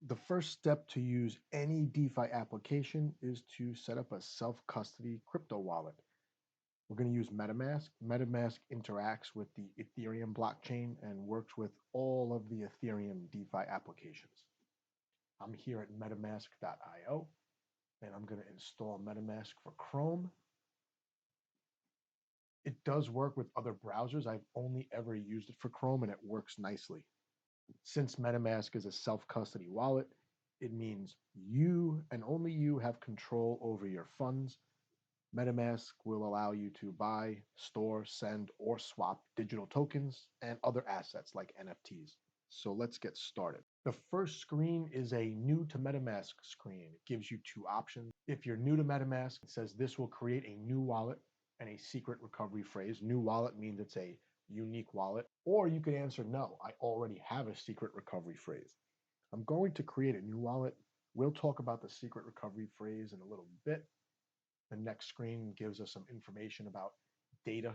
The first step to use any DeFi application is to set up a self-custody crypto wallet. We're going to use Metamask. Metamask interacts with the Ethereum blockchain and works with all of the Ethereum DeFi applications. I'm here at metamask.io and I'm going to install Metamask for Chrome. It does work with other browsers. I've only ever used it for Chrome and it works nicely. Since Metamask is a self-custody wallet, it means you and only you have control over your funds. Metamask will allow you to buy, store, send, or swap digital tokens and other assets like NFTs. So let's get started. The first screen is a new to MetaMask screen. It gives you two options. If you're new to MetaMask, it says this will create a new wallet and a secret recovery phrase. New wallet means it's a unique wallet. Or you could answer no, I already have a secret recovery phrase. I'm going to create a new wallet. We'll talk about the secret recovery phrase in a little bit. The next screen gives us some information about data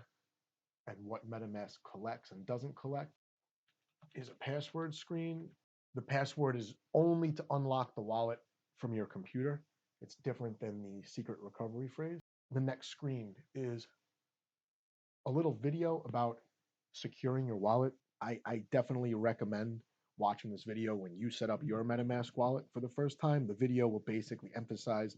and what MetaMask collects and doesn't collect. Is a password screen. The password is only to unlock the wallet from your computer. It's different than the secret recovery phrase. The next screen is a little video about securing your wallet. I definitely recommend watching this video when you set up your MetaMask wallet for the first time. The video will basically emphasize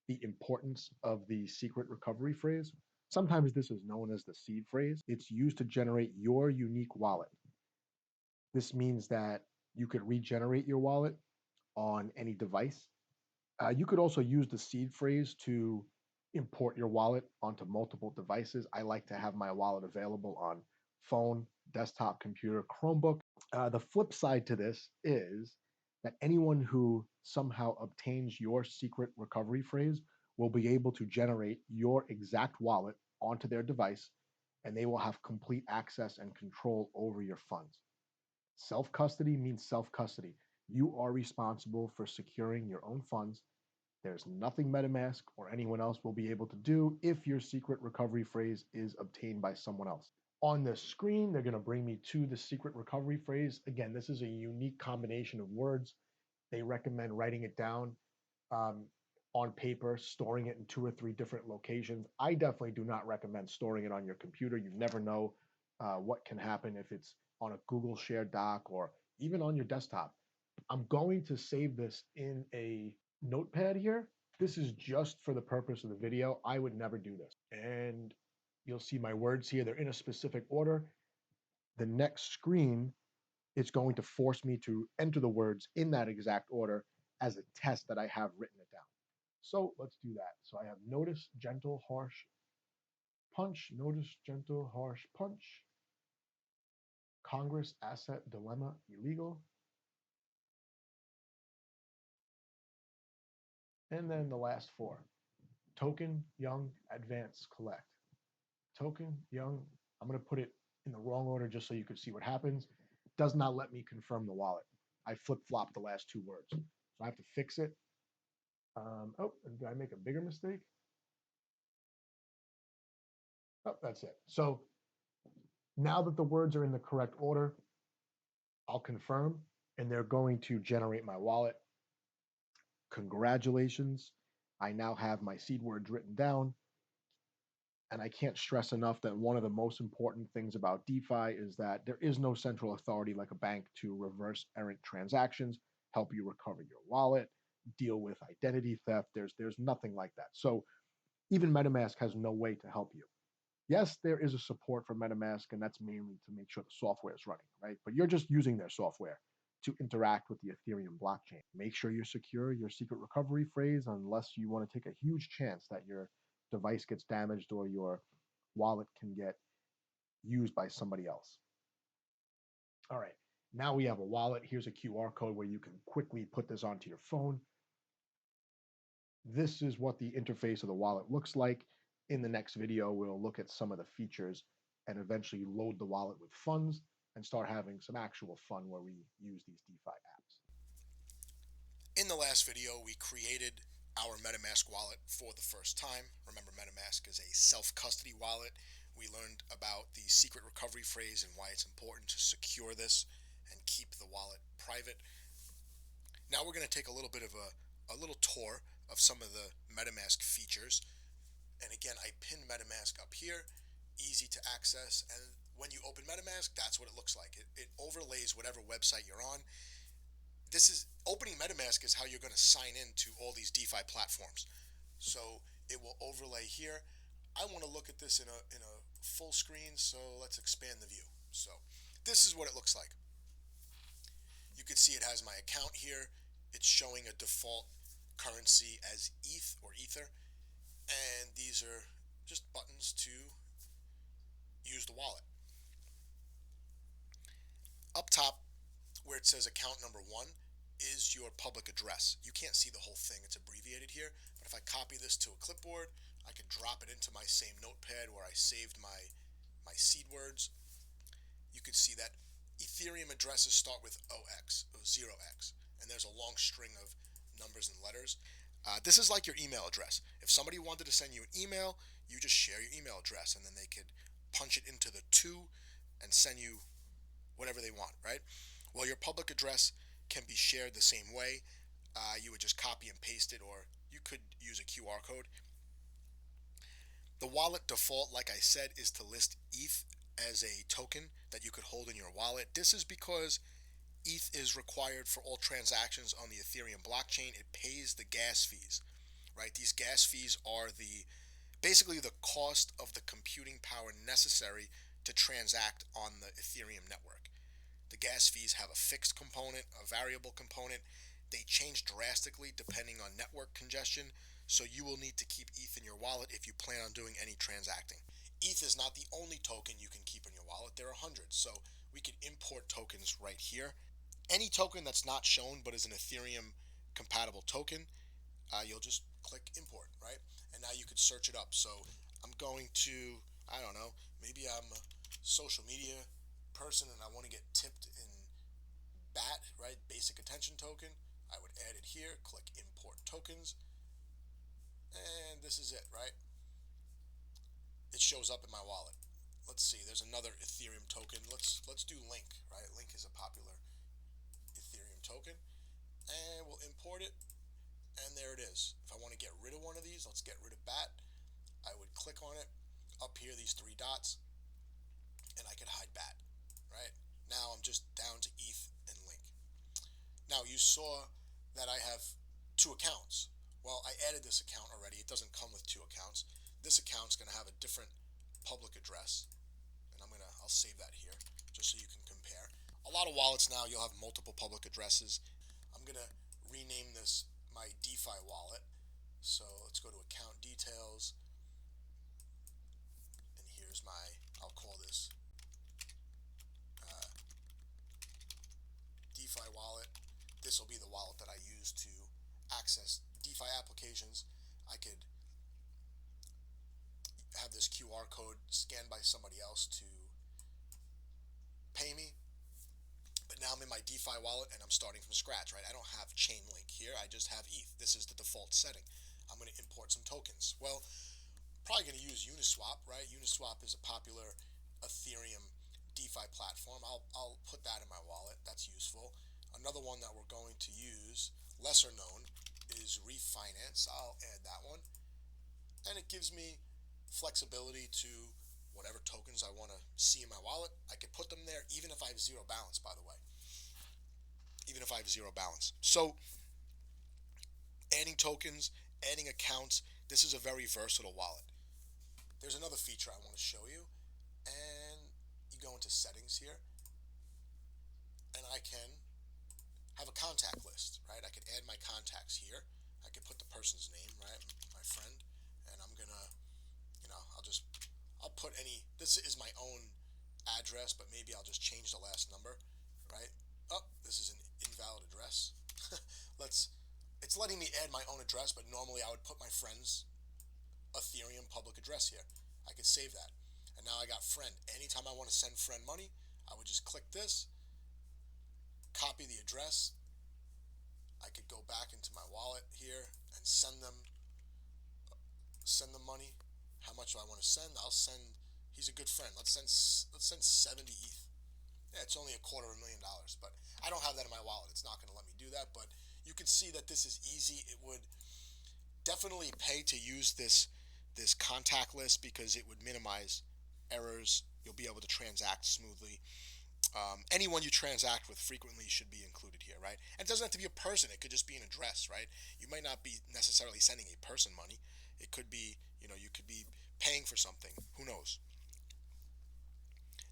the importance of the secret recovery phrase. Sometimes this is known as the seed phrase. It's used to generate your unique wallet. This means that you could regenerate your wallet on any device. You could also use the seed phrase to import your wallet onto multiple devices. I like to have my wallet available on phone, desktop, computer, Chromebook. The flip side to this is that anyone who somehow obtains your secret recovery phrase will be able to generate your exact wallet onto their device, and they will have complete access and control over your funds. Self-custody means self-custody. You are responsible for securing your own funds. There's nothing MetaMask or anyone else will be able to do if your secret recovery phrase is obtained by someone else. On the screen, they're going to bring me to the secret recovery phrase. Again, this is a unique combination of words. They recommend writing it down on paper, storing it in 2 or 3 different locations. I definitely do not recommend storing it on your computer. You never know what can happen if it's on a Google shared doc or even on your desktop. I'm going to save this in a notepad here. This is just for the purpose of the video. I would never do this. And you'll see my words here. They're in a specific order. The next screen is going to force me to enter the words in that exact order as a test that I have written it down. So let's do that. So I have notice, gentle, harsh, punch, notice, gentle, harsh, punch, Congress, asset, dilemma, illegal. And then the last 4, token, young, advance, collect. Token, young, I'm going to put it in the wrong order just so you can see what happens. Does not let me confirm the wallet. I flip-flopped the last 2 words. So I have to fix it. Oh, did I make a bigger mistake? Oh, that's it. So now that the words are in the correct order, I'll confirm, and they're going to generate my wallet. Congratulations. I now have my seed words written down. And I can't stress enough that one of the most important things about DeFi is that there is no central authority like a bank to reverse errant transactions, help you recover your wallet, deal with identity theft. There's nothing like that. So even MetaMask has no way to help you. Yes, there is a support for MetaMask, and that's mainly to make sure the software is running, right? But you're just using their software to interact with the Ethereum blockchain. Make sure you secure your secret recovery phrase unless you want to take a huge chance that your device gets damaged or your wallet can get used by somebody else. All right, now we have a wallet. Here's a QR code where you can quickly put this onto your phone. This is what the interface of the wallet looks like. In the next video, we'll look at some of the features and eventually load the wallet with funds and start having some actual fun where we use these DeFi apps. In the last video, we created our MetaMask wallet for the first time. Remember, MetaMask is a self-custody wallet. We learned about the secret recovery phrase and why it's important to secure this and keep the wallet private. Now we're going to take a little bit of a little tour of some of the MetaMask features. And again, I pinned MetaMask up here, easy to access. And when you open MetaMask, that's what it looks like. It overlays whatever website you're on. This is opening MetaMask is how you're going to sign in to all these DeFi platforms. So it will overlay here. I want to look at this in a full screen, so let's expand the view. So this is what it looks like. You can see it has my account here. It's showing a default currency as ETH or Ether, and these are just buttons to use the wallet. Up top, where it says account number 1, is your public address. You can't see the whole thing, it's abbreviated here, but if I copy this to a clipboard, I can drop it into my same notepad where I saved my seed words. You can see that Ethereum addresses start with 0x, and there's a long string of numbers and letters. This is like your email address. If somebody wanted to send you an email, you just share your email address, and then they could punch it into the 2 and send you whatever they want, right? Well, your public address can be shared the same way. You would just copy and paste it, or you could use a QR code. The wallet default, like I said, is to list ETH as a token that you could hold in your wallet. This is because ETH is required for all transactions on the Ethereum blockchain. It pays the gas fees, right? These gas fees are basically the cost of the computing power necessary to transact on the Ethereum network. The gas fees have a fixed component, a variable component. They change drastically depending on network congestion, so you will need to keep ETH in your wallet if you plan on doing any transacting. ETH is not the only token you can keep in your wallet. There are hundreds, so we can import tokens right here. Any token that's not shown but is an Ethereum compatible token, you'll just click import, right? And now you could search it up. So I'm going to, I don't know, maybe I'm a social media person and I want to get tipped in BAT, right? Basic attention token. I would add it here, click import tokens, and this is it, right? It shows up in my wallet. Let's see, there's another Ethereum token. Let's do Link, right? Link is a popular Ethereum token, and we'll import it, and there it is. If I want to get rid of one of these, let's get rid of BAT. I would click on it, up here these 3 dots, and I could hide BAT, right? Now I'm just down to ETH and Link. Now you saw that I have 2 accounts. Well, I added this account already. It doesn't come with 2 accounts. This account's going to have a different public address, and I'll save that here just so you can compare. A lot of wallets now, you'll have multiple public addresses. I'm going to rename this my DeFi wallet. So let's go to account details, and here's I'll call this DeFi wallet. This will be the wallet that I use to access DeFi applications. I could have this QR code scanned by somebody else to pay me. But now I'm in my DeFi wallet and I'm starting from scratch, right? I don't have Chainlink here. I just have ETH. This is the default setting. I'm going to import some tokens. Well, probably going to use Uniswap, right? Uniswap is a popular Ethereum DeFi platform. I'll put that in my wallet. That's useful. Another one that we're going to use, lesser known, is Refinance. I'll add that one. And it gives me flexibility to whatever tokens I want to see in my wallet. I could put them there even if I have 0 balance, by the way. Even if I have 0 balance. So adding tokens, adding accounts, this is a very versatile wallet. There's another feature I want to show you, and you go into settings here, and I can have a contact list, right? I could add my contacts here. I could put the person's name, right? My friend, and I'm gonna, I'll put this is my own address, but maybe I'll just change the last number, right? Oh, this is an invalid address. It's letting me add my own address, but normally I would put my friend's Ethereum public address here. I could save that. And now I got friend. Anytime I want to send friend money, I would just click this, copy the address. I could go back into my wallet here and send them money. How much do I want to send? I'll send. He's a good friend. Let's send 70 ETH. Yeah, it's only $250,000, but I don't have that in my wallet. It's not going to let me do that. But you could see that this is easy. It would definitely pay to use this contact list because it would minimize errors. You'll be able to transact smoothly. Anyone you transact with frequently should be included here, right? And it doesn't have to be a person. It could just be an address, right? You might not be necessarily sending a person money. It could be, you could be paying for something. Who knows?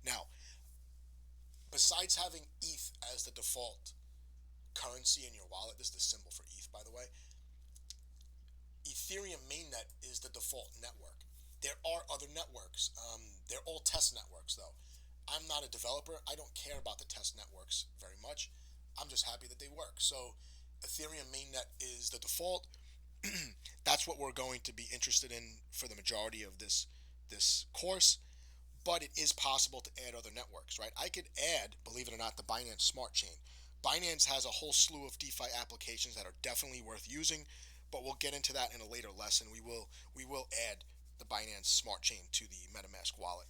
Now, besides having ETH as the default currency in your wallet, this is the symbol for ETH, by the way, Ethereum mainnet is the default network. There are other networks. They're all test networks, though. I'm not a developer. I don't care about the test networks very much. I'm just happy that they work. So Ethereum mainnet is the default. That's what we're going to be interested in for the majority of this course. But it is possible to add other networks, right? I could add, believe it or not, the Binance Smart Chain. Binance has a whole slew of DeFi applications that are definitely worth using, but we'll get into that in a later lesson. We will add the Binance Smart Chain to the MetaMask wallet.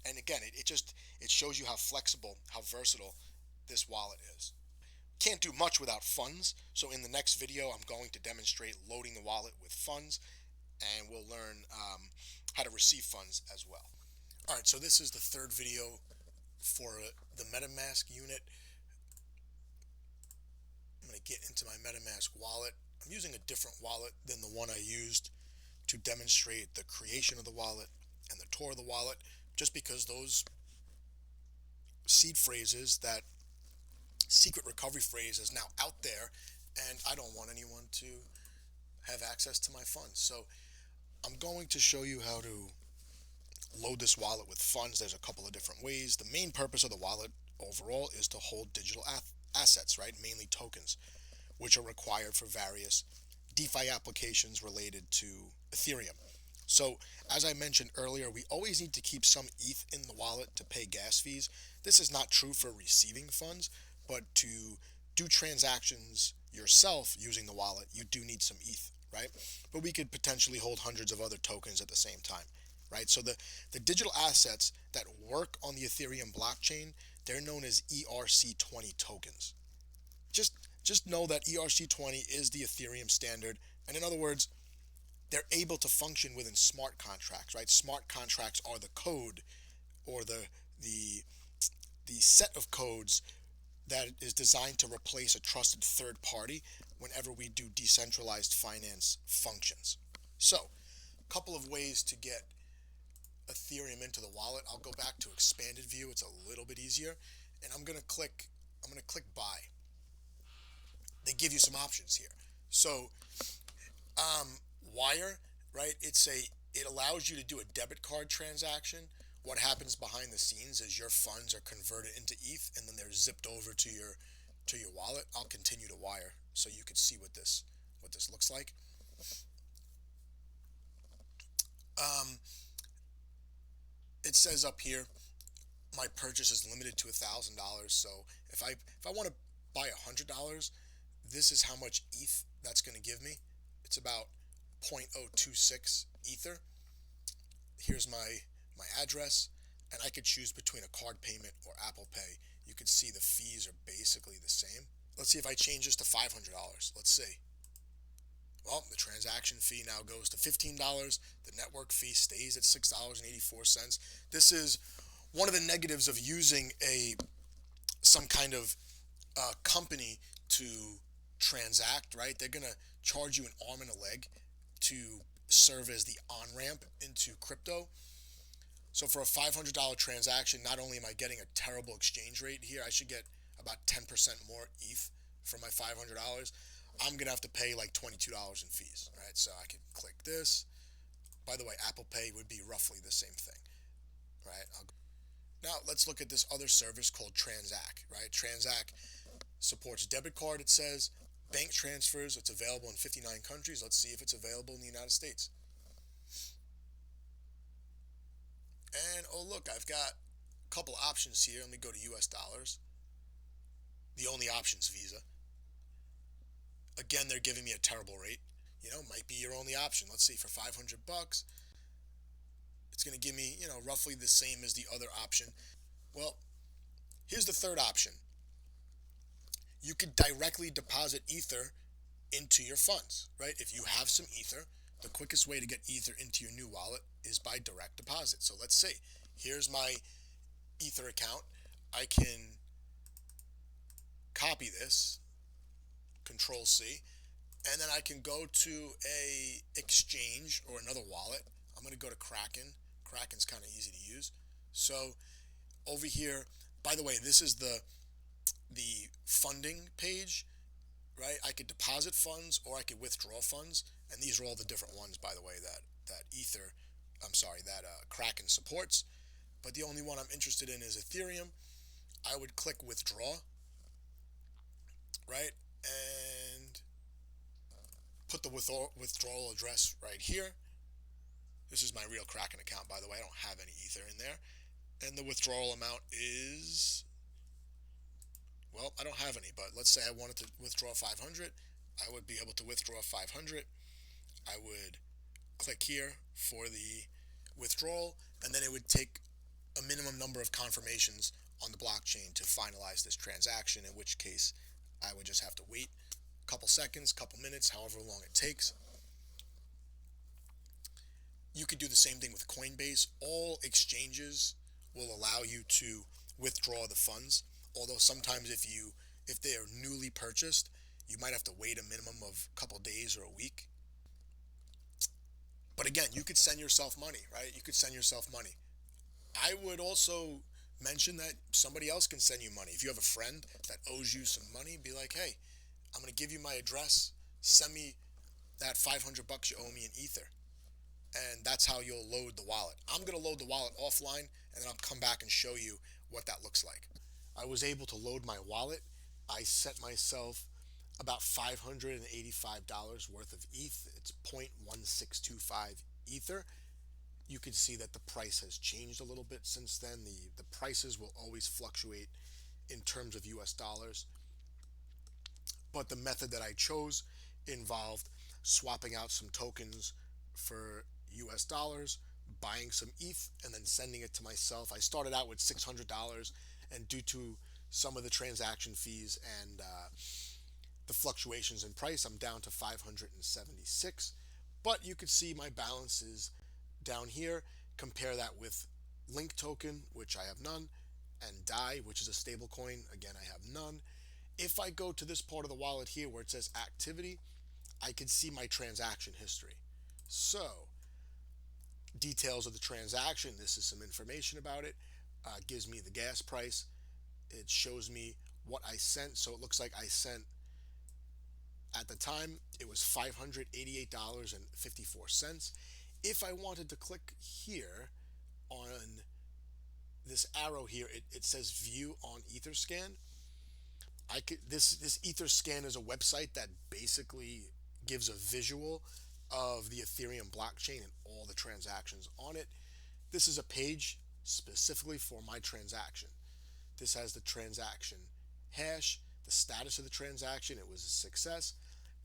And again, it shows you how flexible, how versatile this wallet is. Can't do much without funds, so in the next video I'm going to demonstrate loading the wallet with funds, and we'll learn how to receive funds as well. Alright, so this is the third video for the MetaMask unit. I'm going to get into my MetaMask wallet. I'm using a different wallet than the one I used to demonstrate the creation of the wallet and the tour of the wallet, just because those seed phrases, that secret recovery phrase, is now out there, and I don't want anyone to have access to my funds. So I'm going to show you how to load this wallet with funds. There's a couple of different ways. The main purpose of the wallet overall is to hold digital assets, right? Mainly tokens, which are required for various DeFi applications related to Ethereum. So, as I mentioned earlier, we always need to keep some ETH in the wallet to pay gas fees. This is not true for receiving funds, but to do transactions yourself using the wallet, you do need some ETH, right? But we could potentially hold hundreds of other tokens at the same time, right? So the digital assets that work on the Ethereum blockchain, they're known as ERC20 tokens. Just know that ERC20 is the Ethereum standard, and in other words, they're able to function within smart contracts, right? Smart contracts are the code, or the set of codes that is designed to replace a trusted third party whenever we do decentralized finance functions. So, a couple of ways to get Ethereum into the wallet. I'll go back to expanded view. It's a little bit easier, and I'm going to click buy. They give you some options here. So, wire, right? It allows you to do a debit card transaction. What happens behind the scenes is your funds are converted into ETH, and then they're zipped over to your wallet. I'll continue to wire so you can see what this looks like. It says up here, my purchase is limited to $1,000. So if I want to buy $100, this is how much ETH that's going to give me. It's about 0.026 Ether. Here's my address, and I could choose between a card payment or Apple Pay. You can see the fees are basically the same. Let's see if I change this to $500. Let's see. Well, the transaction fee now goes to $15. The network fee stays at $6.84. This is one of the negatives of using some kind of company to transact, right? They're going to charge you an arm and a leg to serve as the on-ramp into crypto. So for a $500 transaction, not only am I getting a terrible exchange rate here, I should get about 10% more ETH for my $500. I'm going to have to pay like $22 in fees, right? So I can click this. By the way, Apple Pay would be roughly the same thing, right? Now let's look at this other service called Transact, right? Transact supports debit card, it says, bank transfers. It's available in 59 countries. Let's see if it's available in the United States. And oh look, I've got a couple options here. Let me go to US dollars. The only option's Visa. Again, they're giving me a terrible rate. Might be your only option. Let's see, for $500, it's going to give me, roughly the same as the other option. Well, here's the third option. You could directly deposit Ether into your funds, right? If you have some Ether, the quickest way to get Ether into your new wallet is by direct deposit. So let's see, here's my Ether account. I can copy this, Control C, and then I can go to a exchange or another wallet. I'm going to go to Kraken. Kraken's kind of easy to use. So over here, by the way, this is the funding page, right? I could deposit funds or I could withdraw funds, and these are all the different ones, by the way, that Kraken supports. But the only one I'm interested in is Ethereum. I would click withdraw, right, and put the withdrawal address right here. This is my real Kraken account, by the way. I don't have any Ether in there. And the withdrawal amount is, well, I don't have any, but let's say I wanted to withdraw 500. I would be able to withdraw 500. I would click here for the withdrawal, and then it would take a minimum number of confirmations on the blockchain to finalize this transaction, in which case I would just have to wait a couple seconds, couple minutes, however long it takes. You could do the same thing with Coinbase. All exchanges will allow you to withdraw the funds, although sometimes if they are newly purchased, you might have to wait a minimum of a couple days or a week. But again, you could send yourself money, right? You could send yourself money. I would also mention that somebody else can send you money. If you have a friend that owes you some money, be like, hey, I'm going to give you my address. Send me that $500 you owe me in Ether. And that's how you'll load the wallet. I'm going to load the wallet offline, and then I'll come back and show you what that looks like. I was able to load my wallet. I set myself about $585 worth of ETH. It's 0.1625 Ether. You can see that the price has changed a little bit since then. The prices will always fluctuate in terms of US dollars. But the method that I chose involved swapping out some tokens for US dollars, buying some ETH, and then sending it to myself. I started out with $600, and due to some of the transaction fees and the fluctuations in price, I'm down to 576. But you could see my balances down here. Compare that with Link token, which I have none, and DAI, which is a stable coin. Again, I have none. If I go to this part of the wallet here where it says activity, I can see my transaction history. So, details of the transaction. This is some information about it. Gives me the gas price. It shows me what I sent. So it looks like I sent, at the time, it was $588.54. If I wanted to click here on this arrow here, it says view on Etherscan. This Etherscan is a website that basically gives a visual of the Ethereum blockchain and all the transactions on it. This is a page specifically for my transaction. This has the transaction hash, the status of the transaction, it was a success,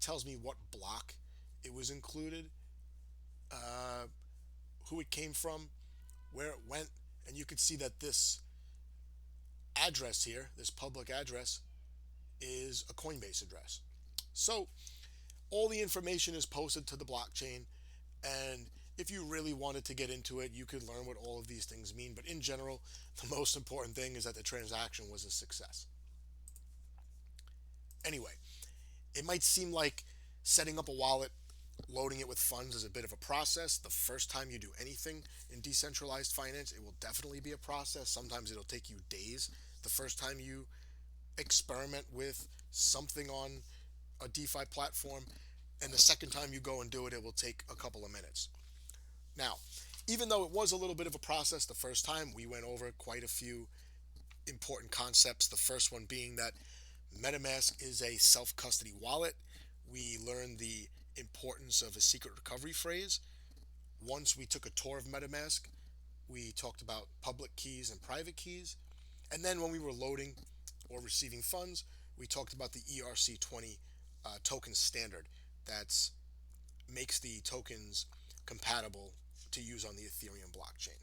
tells me what block it was included, who it came from, where it went, and you can see that this address here, this public address, is a Coinbase address. So all the information is posted to the blockchain, and if you really wanted to get into it, you could learn what all of these things mean. But in general, the most important thing is that the transaction was a success. Anyway, it might seem like setting up a wallet, loading it with funds is a bit of a process. The first time you do anything in decentralized finance, it will definitely be a process. Sometimes it'll take you days. The first time you experiment with something on a DeFi platform, and the second time you go and do it, it will take a couple of minutes. Now, even though it was a little bit of a process the first time, we went over quite a few important concepts. The first one being that Metamask is a self-custody wallet. We learned the importance of a secret recovery phrase. Once we took a tour of Metamask, we talked about public keys and private keys. And then when we were loading or receiving funds, we talked about the ERC20 token standard that makes the tokens compatible to use on the Ethereum blockchain.